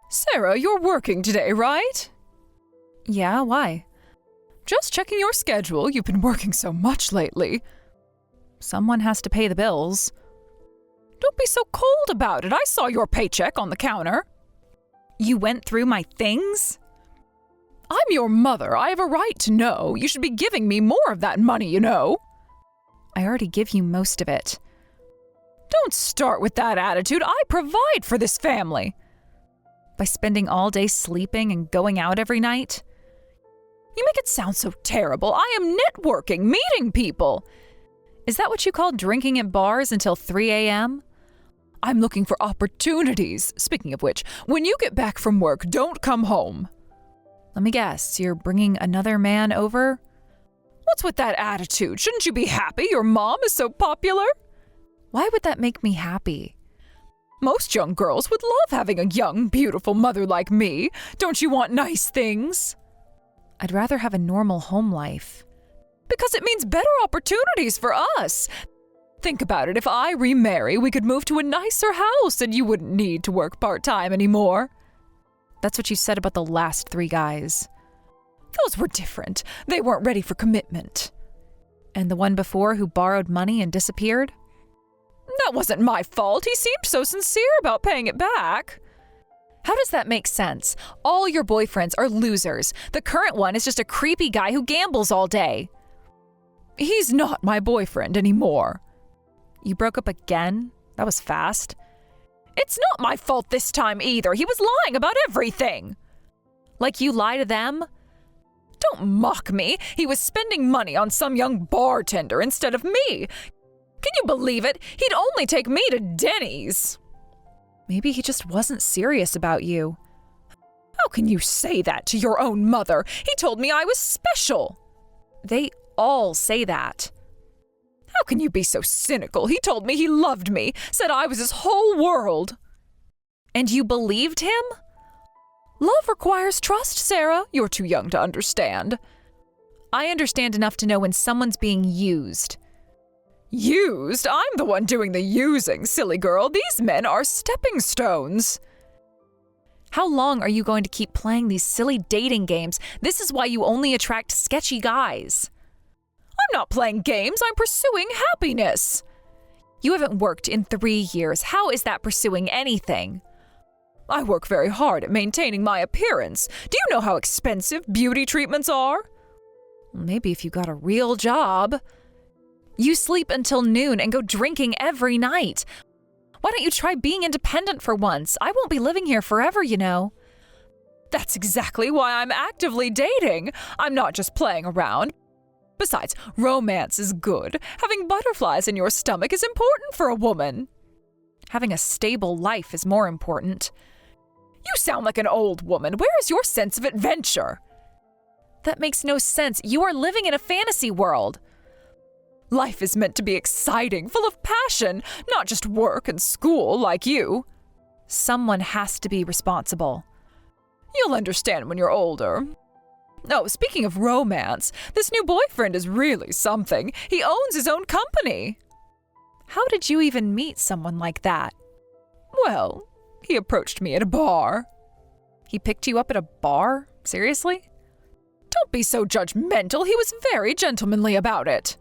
Sarah, you're working today, right? Yeah, why? Just checking your schedule. You've been working so much lately. Someone has to pay the bills. Don't be so cold about it. I saw your paycheck on the counter. You went through my things? I'm your mother. I have a right to know. You should be giving me more of that money, you know. I already give you most of it. Don't start with that attitude. I provide for this family. By spending all day sleeping and going out every night? You make it sound so terrible. I am networking, meeting people. Is that what you call drinking at bars until 3 a.m.? I'm looking for opportunities. Speaking of which, when you get back from work, don't come home. Let me guess, you're bringing another man over? What's with that attitude? Shouldn't you be happy your mom is so popular? Why would that make me happy? Most young girls would love having a young, beautiful mother like me. Don't you want nice things? I'd rather have a normal home life. Because it means better opportunities for us. Think about it. If I remarry, we could move to a nicer house and you wouldn't need to work part-time anymore. That's what you said about the last 3 guys. Those were different. They weren't ready for commitment. And the one before who borrowed money and disappeared? That wasn't my fault. He seemed so sincere about paying it back. How does that make sense? All your boyfriends are losers. The current one is just a creepy guy who gambles all day. He's not my boyfriend anymore. You broke up again? That was fast. It's not my fault this time either. He was lying about everything. Like you lie to them? Don't mock me. He was spending money on some young bartender instead of me. Can you believe it? He'd only take me to Denny's. Maybe he just wasn't serious about you. How can you say that to your own mother? He told me I was special. They all say that. How can you be so cynical? He told me he loved me, said I was his whole world. And you believed him? Love requires trust, Sarah. You're too young to understand. I understand enough to know when someone's being used. Used? I'm the one doing the using, silly girl. These men are stepping stones. How long are you going to keep playing these silly dating games? This is why you only attract sketchy guys. I'm not playing games. I'm pursuing happiness. You haven't worked in 3 years. How is that pursuing anything? I work very hard at maintaining my appearance. Do you know how expensive beauty treatments are? Maybe if you got a real job. You sleep until noon and go drinking every night. Why don't you try being independent for once? I won't be living here forever, you know. That's exactly why I'm actively dating. I'm not just playing around. Besides, romance is good. Having butterflies in your stomach is important for a woman. Having a stable life is more important. You sound like an old woman. Where is your sense of adventure? That makes no sense. You are living in a fantasy world. Life is meant to be exciting, full of passion, not just work and school like you. Someone has to be responsible. You'll understand when you're older. Oh, speaking of romance, this new boyfriend is really something. He owns his own company. How did you even meet someone like that? Well, he approached me at a bar. He picked you up at a bar? Seriously? Don't be so judgmental. He was very gentlemanly about it.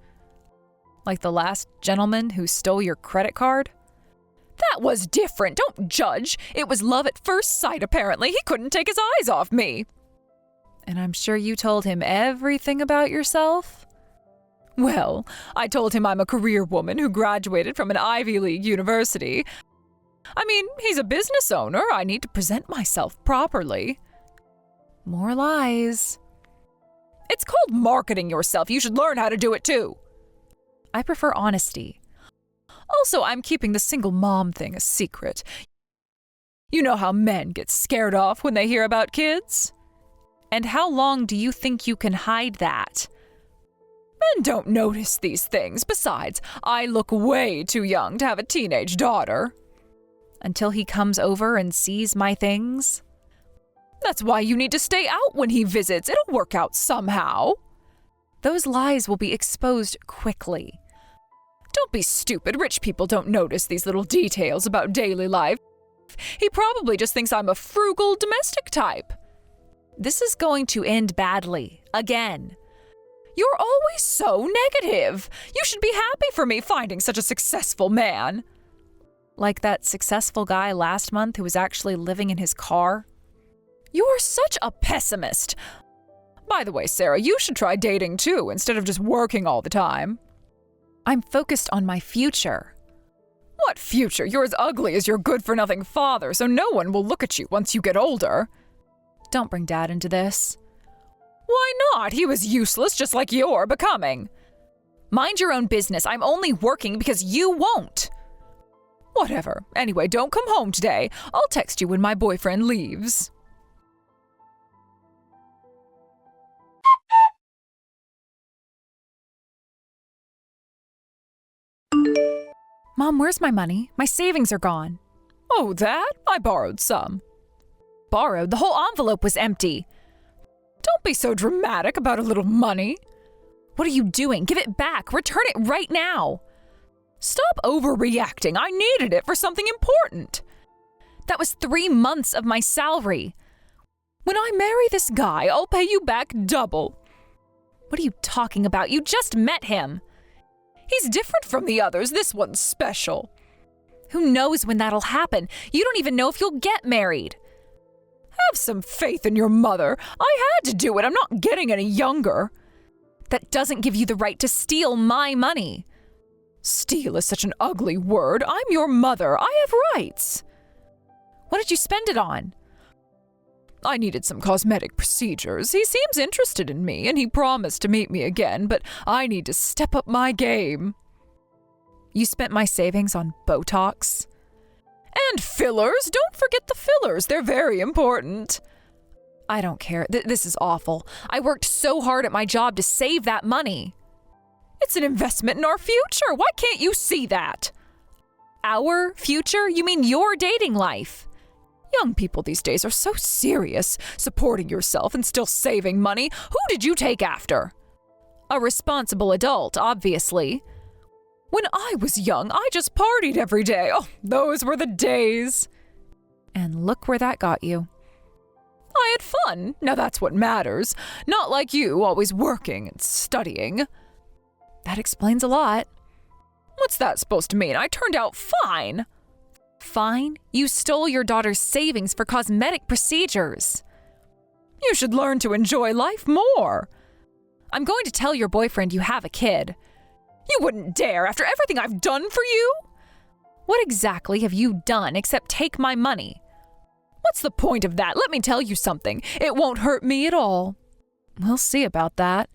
Like the last gentleman who stole your credit card? That was different. Don't judge. It was love at first sight, apparently. He couldn't take his eyes off me. And I'm sure you told him everything about yourself? Well, I told him I'm a career woman who graduated from an Ivy League university. I mean, he's a business owner. I need to present myself properly. More lies. It's called marketing yourself. You should learn how to do it too. I prefer honesty. Also, I'm keeping the single mom thing a secret. You know how men get scared off when they hear about kids? And how long do you think you can hide that? Men don't notice these things. Besides, I look way too young to have a teenage daughter. Until he comes over and sees my things? That's why you need to stay out when he visits. It'll work out somehow. Those lies will be exposed quickly. Don't be stupid. Rich people don't notice these little details about daily life. He probably just thinks I'm a frugal domestic type. This is going to end badly. Again. You're always so negative. You should be happy for me finding such a successful man. Like that successful guy last month who was actually living in his car? You're such a pessimist. By the way, Sarah, you should try dating too, instead of just working all the time. I'm focused on my future. What future? You're as ugly as your good-for-nothing father, so no one will look at you once you get older. Don't bring Dad into this. Why not? He was useless just like you're becoming. Mind your own business. I'm only working because you won't. Whatever. Anyway, don't come home today. I'll text you when my boyfriend leaves. Mom, where's my money? My savings are gone. Oh, that? I borrowed some. Borrowed? The whole envelope was empty. Don't be so dramatic about a little money. What are you doing? Give it back. Return it right now. Stop overreacting. I needed it for something important. That was 3 months of my salary. When I marry this guy, I'll pay you back double. What are you talking about? You just met him. He's different from the others. This one's special. Who knows when that'll happen? You don't even know if you'll get married. Have some faith in your mother. I had to do it. I'm not getting any younger. That doesn't give you the right to steal my money. Steal is such an ugly word. I'm your mother. I have rights. What did you spend it on? I needed some cosmetic procedures. He seems interested in me, and he promised to meet me again, but I need to step up my game. You spent my savings on Botox? And fillers. Don't forget the fillers. They're very important. I don't care. This is awful. I worked so hard at my job to save that money. It's an investment in our future. Why can't you see that? Our future? You mean your dating life? Young people these days are so serious, supporting yourself and still saving money. Who did you take after? A responsible adult, obviously. When I was young, I just partied every day. Oh, those were the days. And look where that got you. I had fun. Now that's what matters. Not like you, always working and studying. That explains a lot. What's that supposed to mean? I turned out fine. Fine? You stole your daughter's savings for cosmetic procedures. You should learn to enjoy life more. I'm going to tell your boyfriend you have a kid. You wouldn't dare after everything I've done for you? What exactly have you done except take my money? What's the point of that? Let me tell you something. It won't hurt me at all. We'll see about that.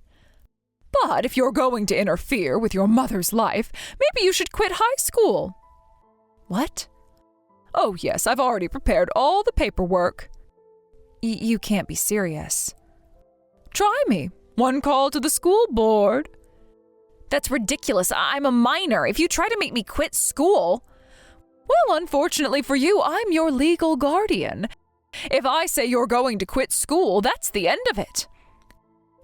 But if you're going to interfere with your mother's life, maybe you should quit high school. What? Oh yes, I've already prepared all the paperwork. You can't be serious. Try me. One call to the school board. That's ridiculous. I'm a minor. If you try to make me quit school... Well, unfortunately for you, I'm your legal guardian. If I say you're going to quit school, that's the end of it.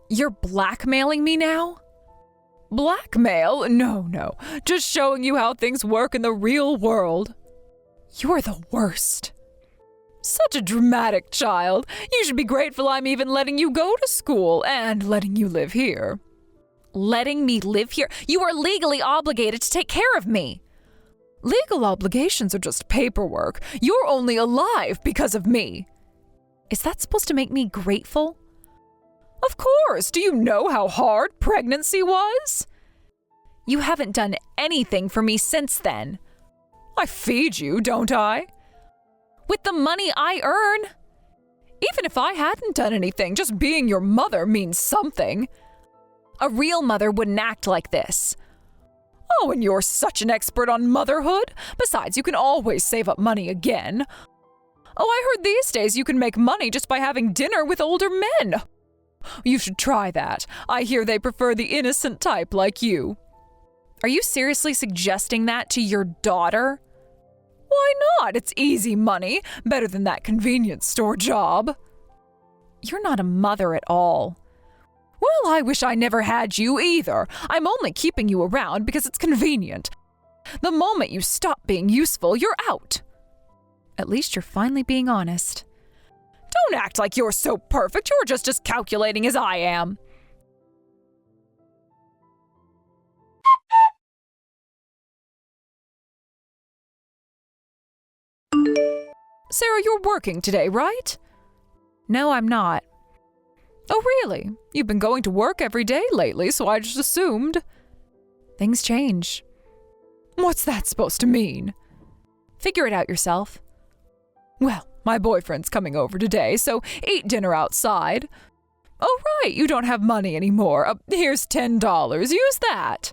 You're blackmailing me now? Blackmail? No. Just showing you how things work in the real world. You're the worst. Such a dramatic child. You should be grateful I'm even letting you go to school and letting you live here. Letting me live here? You are legally obligated to take care of me. Legal obligations are just paperwork. You're only alive because of me. Is that supposed to make me grateful? Of course. Do you know how hard pregnancy was? You haven't done anything for me since then. I feed you, don't I? With the money I earn. Even if I hadn't done anything, just being your mother means something. A real mother wouldn't act like this. Oh, and you're such an expert on motherhood. Besides, you can always save up money again. Oh, I heard these days you can make money just by having dinner with older men. You should try that. I hear they prefer the innocent type like you. Are you seriously suggesting that to your daughter? Why not? It's easy money. Better than that convenience store job. You're not a mother at all. Well, I wish I never had you either. I'm only keeping you around because it's convenient. The moment you stop being useful, you're out. At least you're finally being honest. Don't act like you're so perfect. You're just as calculating as I am. Sarah, you're working today, right? No, I'm not. Oh, really? You've been going to work every day lately, so I just assumed. Things change. What's that supposed to mean? Figure it out yourself. Well, my boyfriend's coming over today, so eat dinner outside. Oh, right, you don't have money anymore. Here's $10. Use that.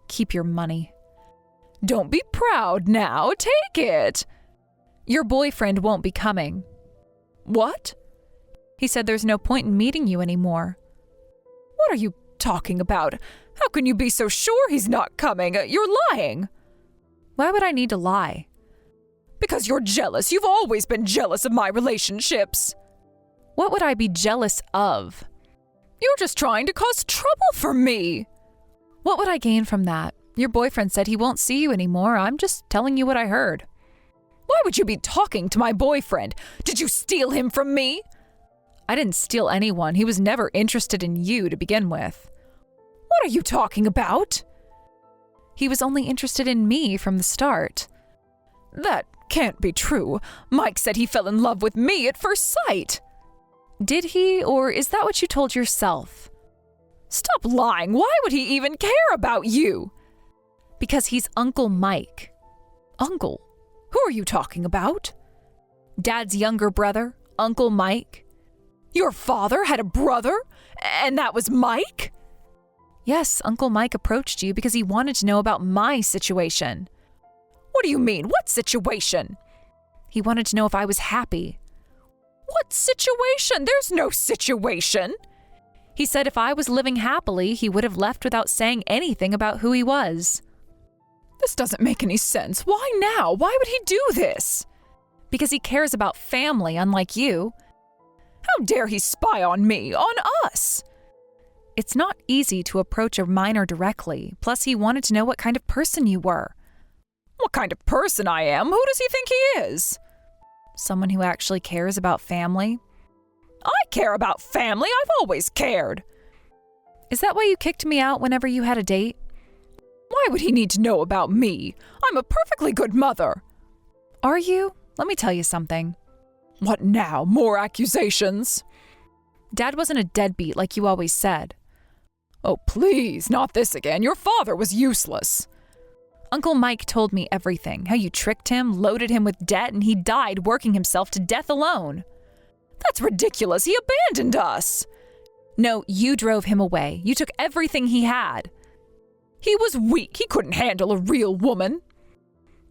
Keep your money. Don't be proud now. Take it. Your boyfriend won't be coming. What? He said there's no point in meeting you anymore. What are you talking about? How can you be so sure he's not coming? You're lying. Why would I need to lie? Because you're jealous. You've always been jealous of my relationships. What would I be jealous of? You're just trying to cause trouble for me. What would I gain from that? Your boyfriend said he won't see you anymore. I'm just telling you what I heard. Why would you be talking to my boyfriend? Did you steal him from me? I didn't steal anyone. He was never interested in you to begin with. What are you talking about? He was only interested in me from the start. That can't be true. Mike said he fell in love with me at first sight. Did he, or is that what you told yourself? Stop lying. Why would he even care about you? Because he's Uncle Mike. Uncle? Who are you talking about? Dad's younger brother, Uncle Mike. Your father had a brother? And that was Mike? Yes, Uncle Mike approached you because he wanted to know about my situation. What do you mean? What situation? He wanted to know if I was happy. What situation? There's no situation. He said if I was living happily, he would have left without saying anything about who he was. This doesn't make any sense. Why now? Why would he do this? Because he cares about family, unlike you. How dare he spy on me, on us? It's not easy to approach a minor directly. Plus, he wanted to know what kind of person you were. What kind of person I am? Who does he think he is? Someone who actually cares about family. I care about family. I've always cared. Is that why you kicked me out whenever you had a date? Why would he need to know about me? I'm a perfectly good mother. Are you? Let me tell you something. What now? More accusations? Dad wasn't a deadbeat like you always said. Oh, please, not this again. Your father was useless. Uncle Mike told me everything. How you tricked him, loaded him with debt, and he died working himself to death alone. That's ridiculous. He abandoned us. No, you drove him away. You took everything he had. He was weak. He couldn't handle a real woman.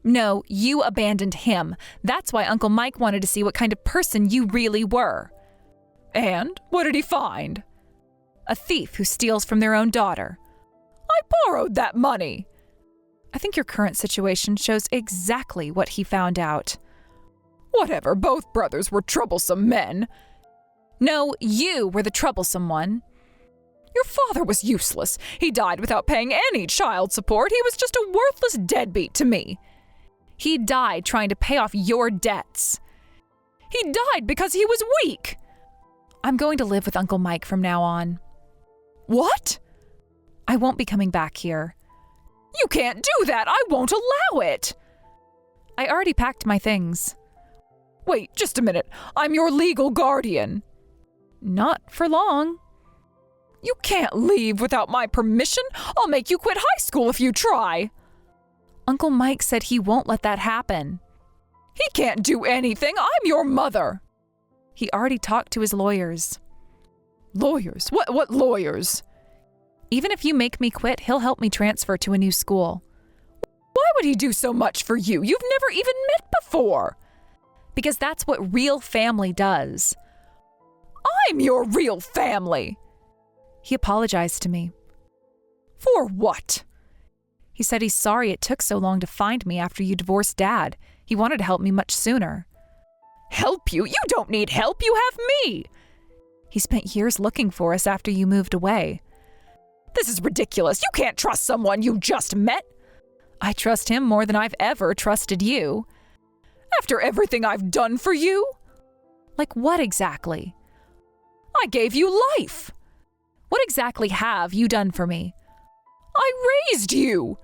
No, you abandoned him. That's why Uncle Mike wanted to see what kind of person you really were. And what did he find? A thief who steals from their own daughter. I borrowed that money. I think your current situation shows exactly what he found out. Whatever, both brothers were troublesome men. No, you were the troublesome one. Your father was useless. He died without paying any child support. He was just a worthless deadbeat to me. He died trying to pay off your debts. He died because he was weak. I'm going to live with Uncle Mike from now on. What? I won't be coming back here. You can't do that. I won't allow it. I already packed my things. Wait, just a minute. I'm your legal guardian. Not for long. You can't leave without my permission. I'll make you quit high school if you try. Uncle Mike said he won't let that happen. He can't do anything. I'm your mother. He already talked to his lawyers. Lawyers? What lawyers? Even if you make me quit, he'll help me transfer to a new school. Why would he do so much for you? You've never even met before. Because that's what real family does. I'm your real family. He apologized to me. For what? He said he's sorry it took so long to find me after you divorced Dad. He wanted to help me much sooner. Help you? You don't need help. You have me. He spent years looking for us after you moved away. This is ridiculous. You can't trust someone you just met. I trust him more than I've ever trusted you. After everything I've done for you? Like what exactly? I gave you life. What exactly have you done for me? I raised you.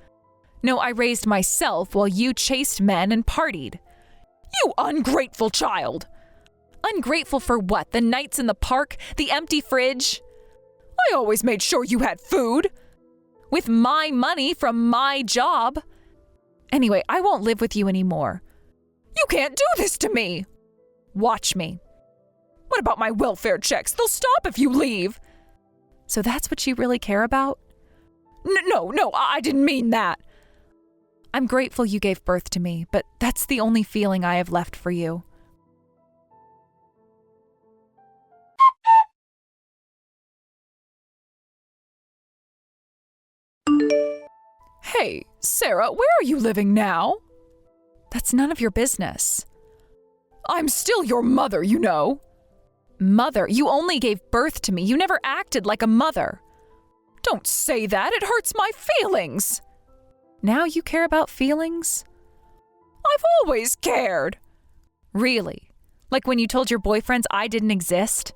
No, I raised myself while you chased men and partied. You ungrateful child. Ungrateful for what? The nights in the park? The empty fridge? I always made sure you had food. With my money from my job. Anyway, I won't live with you anymore. You can't do this to me. Watch me. What about my welfare checks? They'll stop if you leave. So that's what you really care about? No, I didn't mean that. I'm grateful you gave birth to me, but that's the only feeling I have left for you. Hey, Sarah, where are you living now? That's none of your business. I'm still your mother, you know. Mother, you only gave birth to me. You never acted like a mother. Don't say that. It hurts my feelings. Now you care about feelings? I've always cared. Really? Like when you told your boyfriends I didn't exist?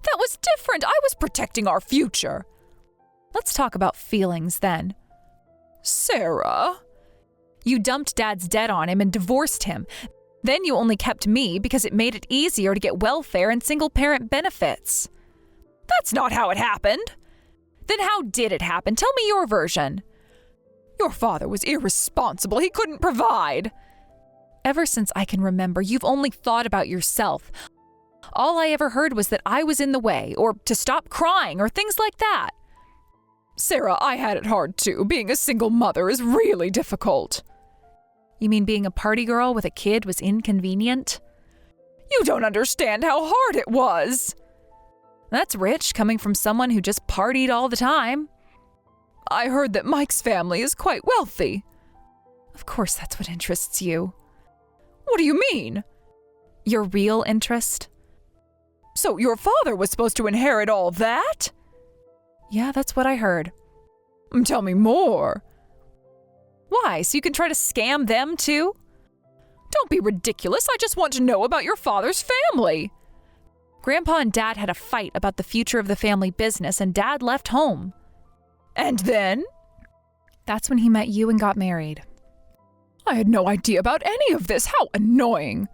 That was different. I was protecting our future. Let's talk about feelings then. Sarah. You dumped Dad's debt on him and divorced him. Then you only kept me because it made it easier to get welfare and single-parent benefits. That's not how it happened. Then how did it happen? Tell me your version. Your father was irresponsible. He couldn't provide. Ever since I can remember, you've only thought about yourself. All I ever heard was that I was in the way, or to stop crying, or things like that. Sarah, I had it hard too. Being a single mother is really difficult. You mean being a party girl with a kid was inconvenient? You don't understand how hard it was. That's rich, coming from someone who just partied all the time. I heard that Mike's family is quite wealthy. Of course that's what interests you. What do you mean? Your real interest? So your father was supposed to inherit all that? Yeah, that's what I heard. Tell me more. Why, so you can try to scam them too? Don't be ridiculous. I just want to know about your father's family. Grandpa and Dad had a fight about the future of the family business, and Dad left home. And then? That's when he met you and got married. I had no idea about any of this. How annoying.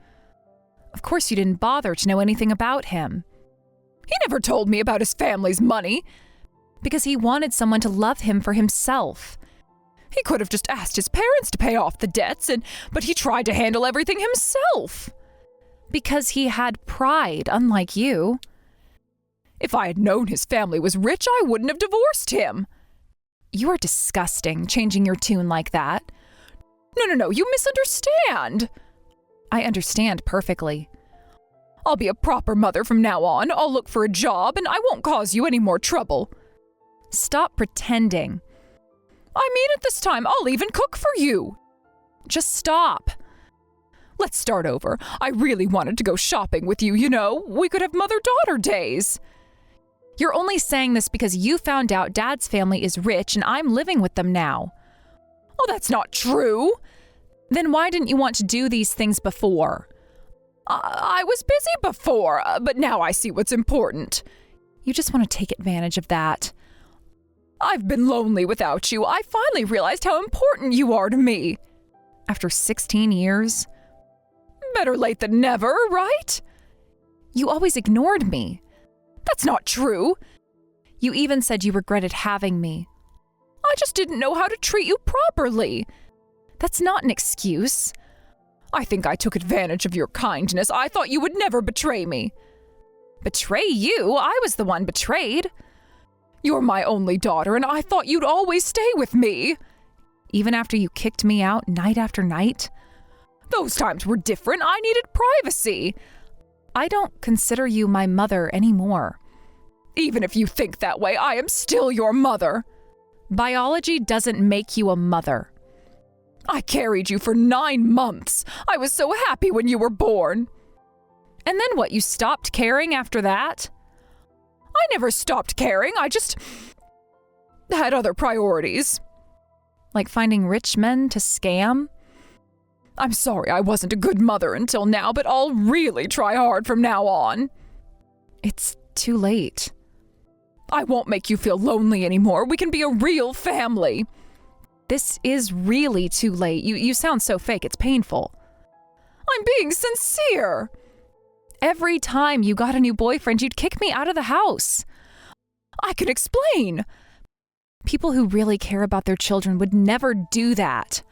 Of course you didn't bother to know anything about him. He never told me about his family's money. Because he wanted someone to love him for himself. He could have just asked his parents to pay off the debts, but he tried to handle everything himself. Because he had pride, unlike you. If I had known his family was rich, I wouldn't have divorced him. You are disgusting, changing your tune like that. No, you misunderstand. I understand perfectly. I'll be a proper mother from now on. I'll look for a job, and I won't cause you any more trouble. Stop pretending. I mean it this time. I'll even cook for you. Just stop. Let's start over. I really wanted to go shopping with you, you know. We could have mother-daughter days. You're only saying this because you found out Dad's family is rich and I'm living with them now. Oh, that's not true. Then why didn't you want to do these things before? I was busy before, but now I see what's important. You just want to take advantage of that. I've been lonely without you. I finally realized how important you are to me. After 16 years? Better late than never, right? You always ignored me. That's not true. You even said you regretted having me. I just didn't know how to treat you properly. That's not an excuse. I think I took advantage of your kindness. I thought you would never betray me. Betray you? I was the one betrayed. You're my only daughter, and I thought you'd always stay with me. Even after you kicked me out night after night? Those times were different. I needed privacy. I don't consider you my mother anymore. Even if you think that way, I am still your mother. Biology doesn't make you a mother. I carried you for 9 months. I was so happy when you were born. And then what, you stopped caring after that? I never stopped caring. I just had other priorities. Like finding rich men to scam? I'm sorry I wasn't a good mother until now, but I'll really try hard from now on. It's too late. I won't make you feel lonely anymore. We can be a real family. This is really too late. You sound so fake, it's painful. I'm being sincere. Every time you got a new boyfriend, you'd kick me out of the house. I can explain. People who really care about their children would never do that.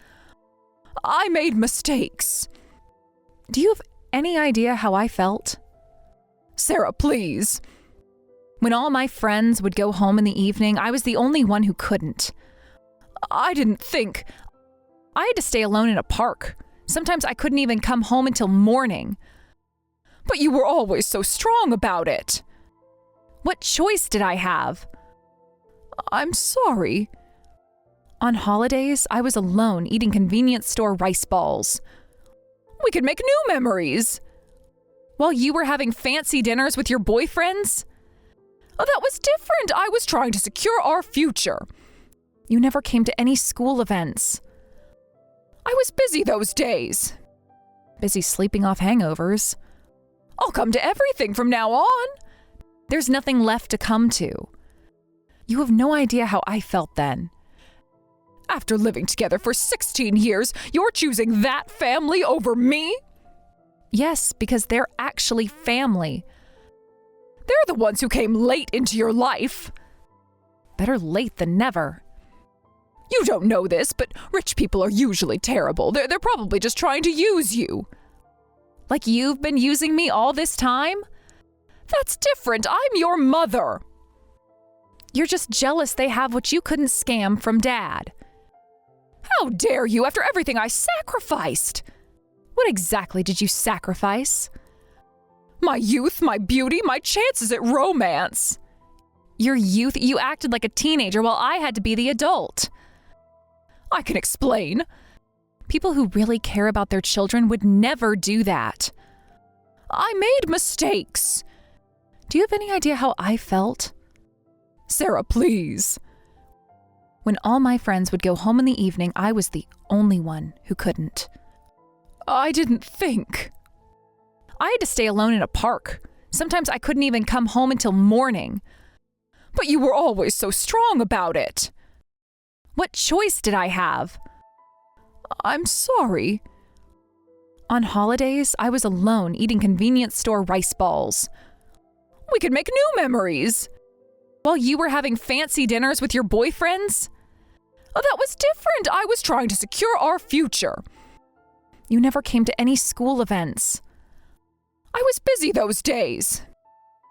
I made mistakes. Do you have any idea how I felt? Sarah, please. When all my friends would go home in the evening, I was the only one who couldn't. I didn't think. I had to stay alone in a park. Sometimes I couldn't even come home until morning. But you were always so strong about it. What choice did I have? I'm sorry. On holidays, I was alone eating convenience store rice balls. We could make new memories. While you were having fancy dinners with your boyfriends? Oh, that was different. I was trying to secure our future. You never came to any school events. I was busy those days. Busy sleeping off hangovers. I'll come to everything from now on. There's nothing left to come to. You have no idea how I felt then. After living together for 16 years, you're choosing that family over me? Yes, because they're actually family. They're the ones who came late into your life. Better late than never. You don't know this, but rich people are usually terrible. They're probably just trying to use you. Like you've been using me all this time? That's different. I'm your mother. You're just jealous they have what you couldn't scam from Dad. How dare you after everything I sacrificed? What exactly did you sacrifice? My youth, my beauty, my chances at romance. Your youth, you acted like a teenager while I had to be the adult. I can explain. People who really care about their children would never do that. I made mistakes. Do you have any idea how I felt? Sarah, please. When all my friends would go home in the evening, I was the only one who couldn't. I didn't think. I had to stay alone in a park. Sometimes I couldn't even come home until morning. But you were always so strong about it. What choice did I have? I'm sorry. On holidays, I was alone eating convenience store rice balls. We could make new memories. While you were having fancy dinners with your boyfriends? Oh, that was different. I was trying to secure our future. You never came to any school events. I was busy those days.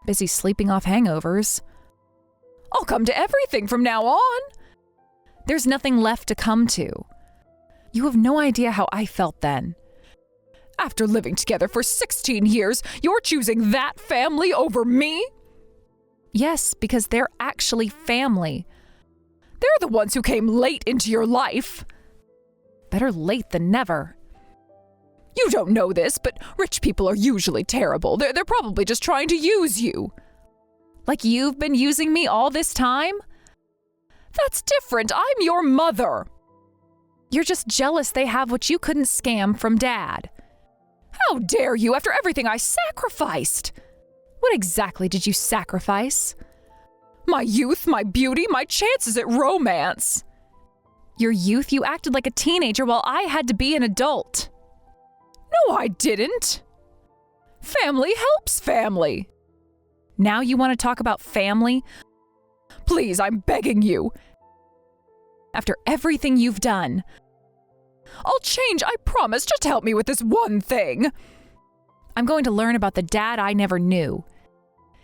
Busy sleeping off hangovers. I'll come to everything from now on. There's nothing left to come to. You have no idea how I felt then. After living together for 16 years, you're choosing that family over me? Yes, because they're actually family. They're the ones who came late into your life. Better late than never. You don't know this, but rich people are usually terrible. They're probably just trying to use you. Like you've been using me all this time? That's different. I'm your mother. You're just jealous they have what you couldn't scam from Dad. How dare you after everything I sacrificed? What exactly did you sacrifice? My youth, my beauty, my chances at romance. Your youth, you acted like a teenager while I had to be an adult. No, I didn't. Family helps family. Now you want to talk about family? Please, I'm begging you. After everything you've done. I'll change, I promise. Just help me with this one thing. I'm going to learn about the Dad I never knew.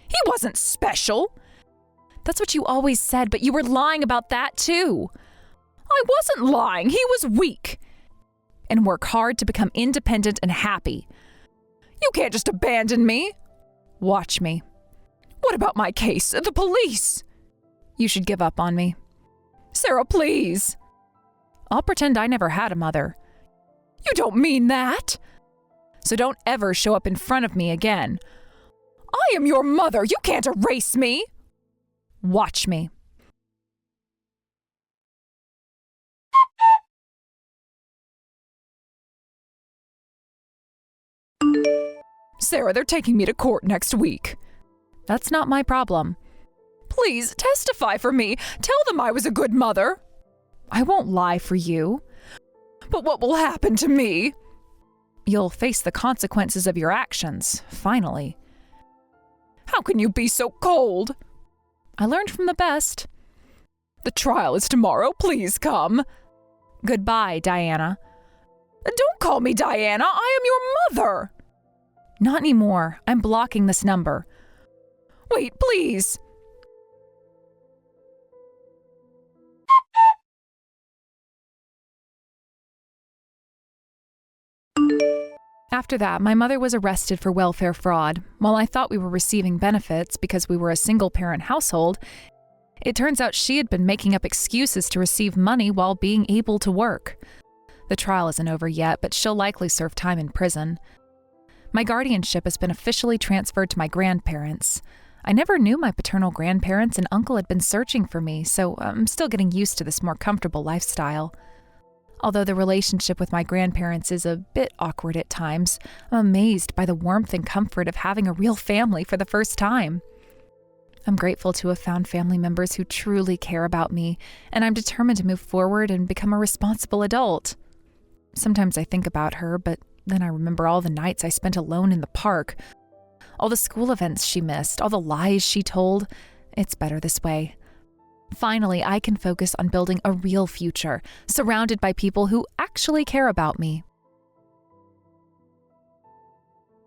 He wasn't special. That's what you always said, but you were lying about that too. I wasn't lying. He was weak. And work hard to become independent and happy. You can't just abandon me. Watch me. What about my case? The police? You should give up on me. Sarah, please. I'll pretend I never had a mother. You don't mean that. So don't ever show up in front of me again. I am your mother. You can't erase me. Watch me. Sarah, they're taking me to court next week. That's not my problem. Please, testify for me. Tell them I was a good mother. I won't lie for you. But what will happen to me? You'll face the consequences of your actions, finally. How can you be so cold? I learned from the best. The trial is tomorrow. Please come. Goodbye, Diana. Don't call me Diana. I am your mother. Not anymore. I'm blocking this number. Wait, please. After that, my mother was arrested for welfare fraud. While I thought we were receiving benefits because we were a single-parent household, it turns out she had been making up excuses to receive money while being able to work. The trial isn't over yet, but she'll likely serve time in prison. My guardianship has been officially transferred to my grandparents. I never knew my paternal grandparents, and Uncle had been searching for me, so I'm still getting used to this more comfortable lifestyle. Although the relationship with my grandparents is a bit awkward at times, I'm amazed by the warmth and comfort of having a real family for the first time. I'm grateful to have found family members who truly care about me, and I'm determined to move forward and become a responsible adult. Sometimes I think about her, but then I remember all the nights I spent alone in the park, all the school events she missed, all the lies she told. It's better this way. Finally, I can focus on building a real future, surrounded by people who actually care about me.